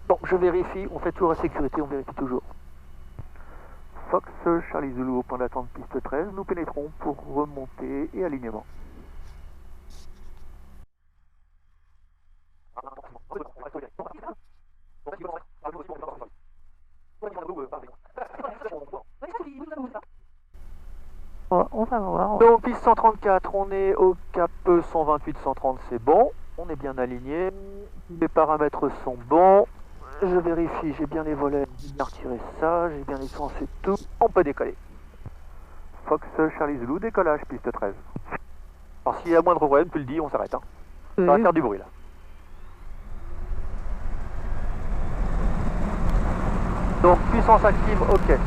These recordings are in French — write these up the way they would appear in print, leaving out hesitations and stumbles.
Bon, je vérifie, on fait toujours la sécurité, on vérifie toujours. Fox, Charlie Zulu au point d'attente piste 13, nous pénétrons pour remonter et alignement. On va voir. Donc piste 134, on est au cap 128-130, c'est bon. On est bien aligné. Les paramètres sont bons. Je vérifie, j'ai bien les volets, j'ai bien retiré ça, j'ai bien l'essence et tout. On peut décoller. Fox, Charlie Zulu, décollage, piste 13. Alors s'il y a moindre problème, tu le dis, on s'arrête. Hein. Ça va faire du bruit là. Donc puissance active, ok.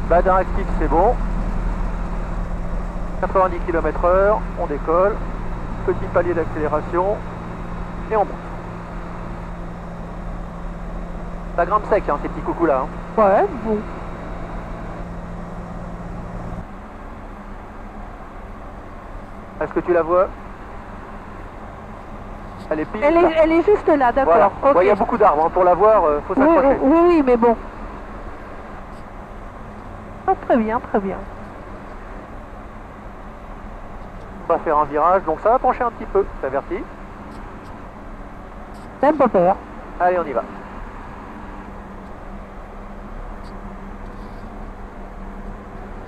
Badin actif, c'est bon. 90 km/h, on décolle. Petit palier d'accélération. Et on monte. Ça grimpe sec, hein, ces petits coucous là. Hein. Ouais, bon. Est-ce que tu la vois? Elle est pile. Elle est juste là, d'accord. Voilà. Okay. Bon, il y a beaucoup d'arbres, hein. Pour la voir, faut s'accrocher. Oui, mais bon. Ah, très bien, très bien. On va faire un virage, donc ça va pencher un petit peu, t'avertis. Même pas peur. Allez, on y va.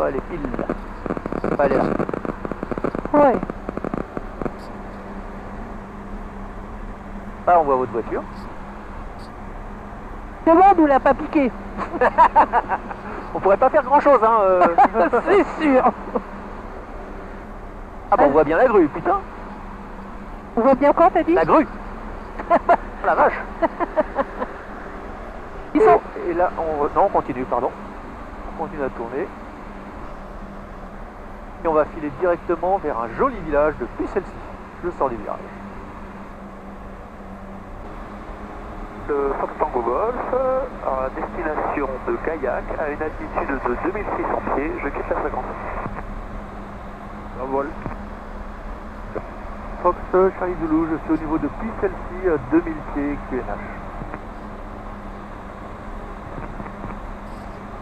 Elle est pile là. Elle est là. Ouais. Là, on voit votre voiture. C'est bon, nous l'a pas piqué. On pourrait pas faire grand chose, hein. C'est sûr. Ah bah on voit bien la grue, putain. On voit bien quoi, t'as dit? La grue. La vache. Ils sont... Et là, non, on continue, pardon. On continue à tourner. Et on va filer directement vers un joli village depuis celle-ci. Je sors du virage. Le Fox Tango Golf, à destination de Gaillac, à une altitude de 2600 pieds, je quitte la fréquence. Un vol. Fox Charlie Zulu, je suis au niveau de celle-ci, 2000 pieds QNH.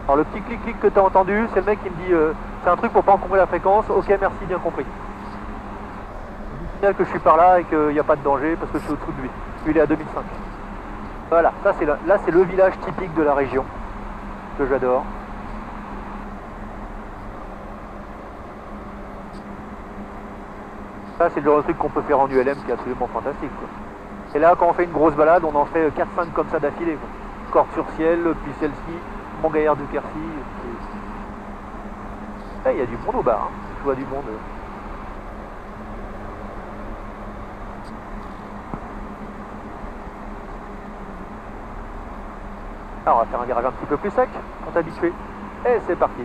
Alors le petit clic-clic que tu as entendu, c'est le mec qui me dit c'est un truc pour pas encombrer la fréquence. Ok, merci, bien compris. Je dis signale que je suis par là et qu'il n'y a pas de danger parce que je suis au-dessous de lui. Lui, il est à 2005. Voilà, ça c'est là c'est le village typique de la région que j'adore. Ça c'est le genre de truc qu'on peut faire en ULM qui est absolument fantastique, quoi. Et là quand on fait une grosse balade, on en fait 4-5 comme ça d'affilée, quoi. Corde sur ciel, puis celle-ci, Montgaillard de Quercy. Il y a du monde au bar, hein. Je vois du monde. Alors on va faire un virage un petit peu plus sec, on est habitué. Et c'est parti.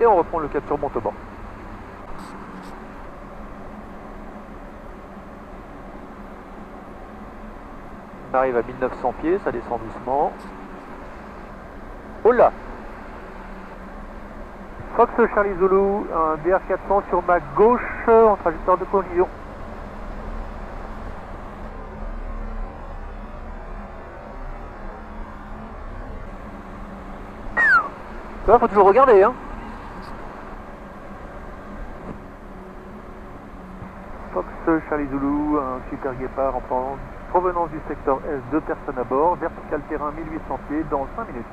Et on reprend le cap sur Montauban. On arrive à 1900 pieds, ça descend doucement. Oh là! Fox Charlie Zulu, un BR400 sur ma gauche en trajectoire de collision. Il faut toujours regarder, hein. Fox Charlie Zulu, un super guépard en provenance du secteur S, 2 personnes à bord, vertical terrain 1800 pieds dans 5 minutes.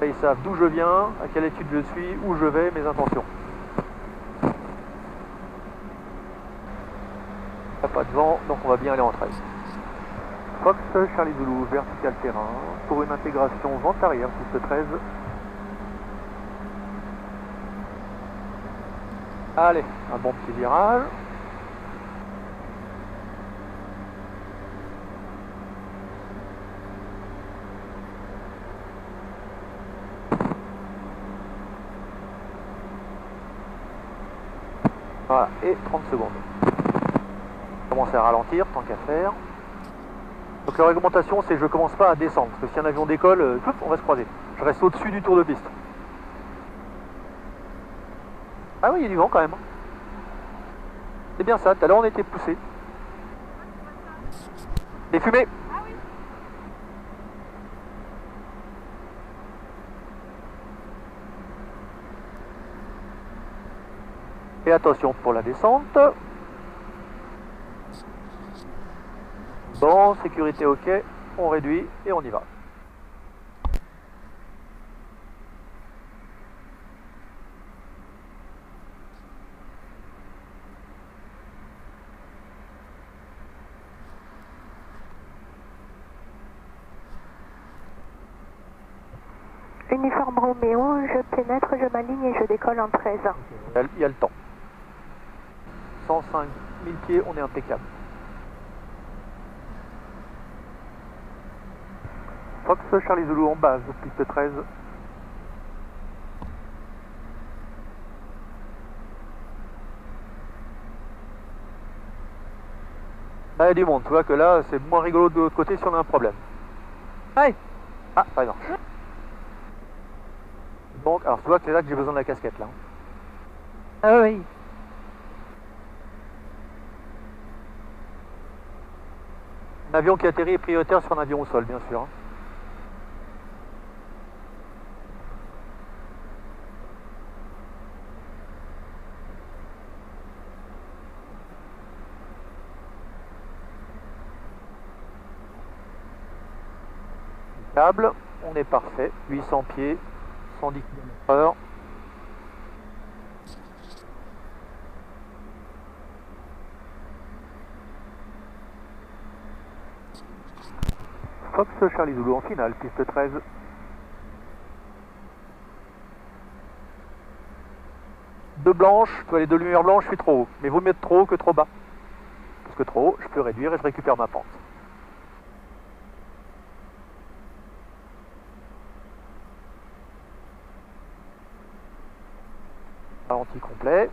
Là, ils savent d'où je viens, à quelle étude je suis, où je vais, mes intentions. Il n'y a pas de vent, donc on va bien aller en trail. Fox Charlie Zulu, vertical terrain, pour une intégration vente arrière, piste 13. Allez, un bon petit virage. Voilà, et 30 secondes. Commence à ralentir, tant qu'à faire. Donc la réglementation, c'est que je commence pas à descendre, parce que si un avion décolle, on va se croiser. Je reste au-dessus du tour de piste. Ah oui, il y a du vent quand même. C'est bien ça, tout à l'heure on était poussé. Des fumées. Et attention pour la descente. Bon, sécurité ok, on réduit et on y va. Uniforme Roméo, je pénètre, je m'aligne et je décolle en 13. Il y a le temps. 105 000 pieds, on est impeccable. Fox Charlie Zulu en base, piste 13. Là, il y a du monde, tu vois que là, c'est moins rigolo de l'autre côté si on a un problème. Ouais. Ah, par exemple. Donc, alors tu vois que c'est là que j'ai besoin de la casquette, là. Ah oui. Un avion qui atterrit est prioritaire sur un avion au sol, bien sûr. Hein. Câble, on est parfait. 800 pieds, 110 km/h. Fox Charlie Zulu en finale, piste 13. Deux blanches, tu vois les deux lumières blanches, je suis trop haut. Mais vaut mieux être trop haut que trop bas. Parce que trop haut, je peux réduire et je récupère ma pente. Ralenti complet.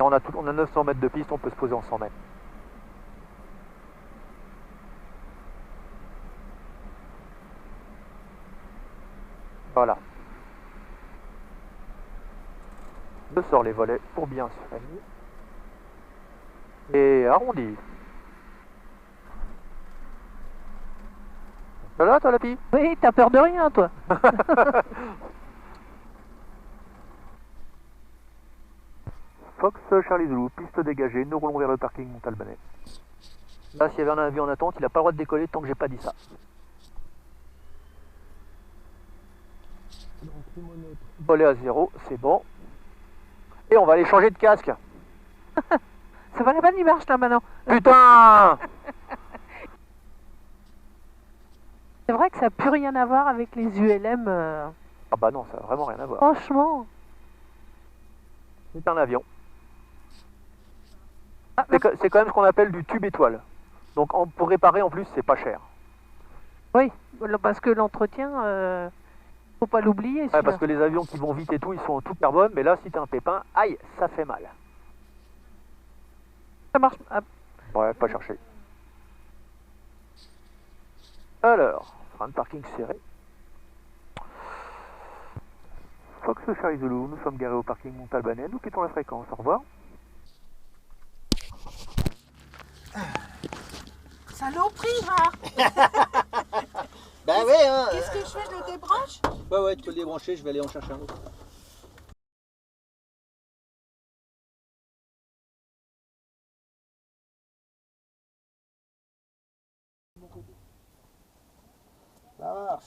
On a 900 mètres de piste, on peut se poser en 100 mètres. Voilà. Je sors les volets pour bien se réunir. Et arrondi. Ça là, toi, la pie? Oui, t'as peur de rien, toi. Fox Charlie Zulu, piste dégagée, nous roulons vers le parking Montalbanais. Là, s'il y avait un avion en attente, il n'a pas le droit de décoller tant que j'ai pas dit ça. Volet à 0, c'est bon. Et on va aller changer de casque. Ça va la bonne, il marche là maintenant. Putain! C'est vrai que ça n'a plus rien à voir avec les ULM. Ah bah non, ça n'a vraiment rien à voir. Franchement. C'est un avion. Ah, C'est quand même ce qu'on appelle du tube étoile. Donc pour réparer en plus, c'est pas cher. oui, parce que l'entretien, faut pas l'oublier. Ouais, parce que les avions qui vont vite et tout, ils sont en tout carbone, mais là, si t'as un pépin, aïe, ça fait mal. Ça marche. Ah, Ouais, pas chercher. Alors, frein de parking serré. Fox Charlie Zulu, nous sommes garés au parking Montalbanais, nous quittons la fréquence, au revoir. Saloperie, va. Ben ouais, hein. Qu'est-ce que je fais? Je le débranche? Ouais, tu peux le débrancher, je vais aller en chercher un autre. Ça marche.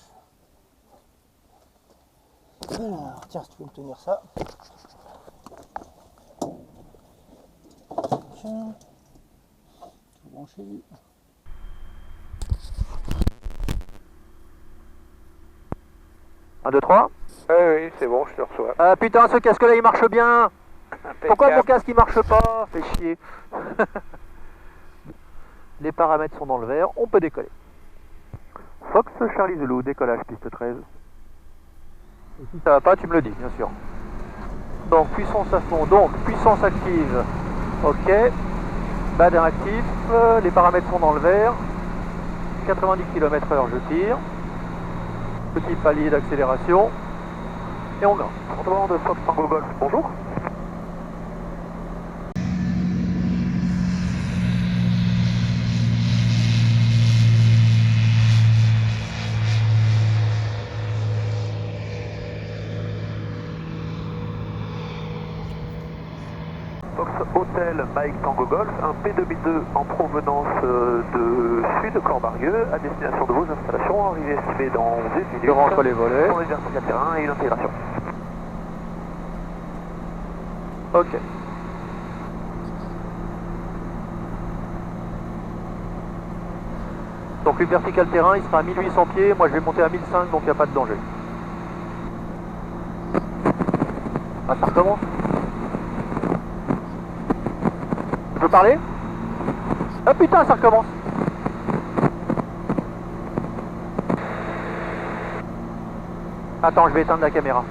Alors, tiens, si tu veux me tenir ça. Tiens. Tout branché. 1, 2, 3. Oui, c'est bon, je te reçois. Ah putain, ce casque-là, il marche bien. Pourquoi mon Impeccable. casque, il marche pas? Fait chier. Les paramètres sont dans le vert, on peut décoller. Fox Charlie Zulu, décollage piste 13. Et si ça va pas, tu me le dis, bien sûr. Donc, puissance à fond, donc, puissance active. Ok. Badin actif, les paramètres sont dans le vert. 90 km/h, je tire. Petit palier d'accélération. Et on grimpe. On demande Fox Tango Golf, bonjour. Fox Hotel Mike Tango Golf, un P2002 en provenance de Sud Corbarieux à destination de vos installations, arrivée estimée dans 10 minutes. Je rentre les volets. On est vertical terrain et une intégration. Ok. Donc le vertical terrain il sera à 1800 pieds, moi je vais monter à 1005 donc il n'y a pas de danger. Ah ça recommence. Je peux parler? Ah putain ça recommence. Attends je vais éteindre la caméra.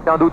J'ai un doute.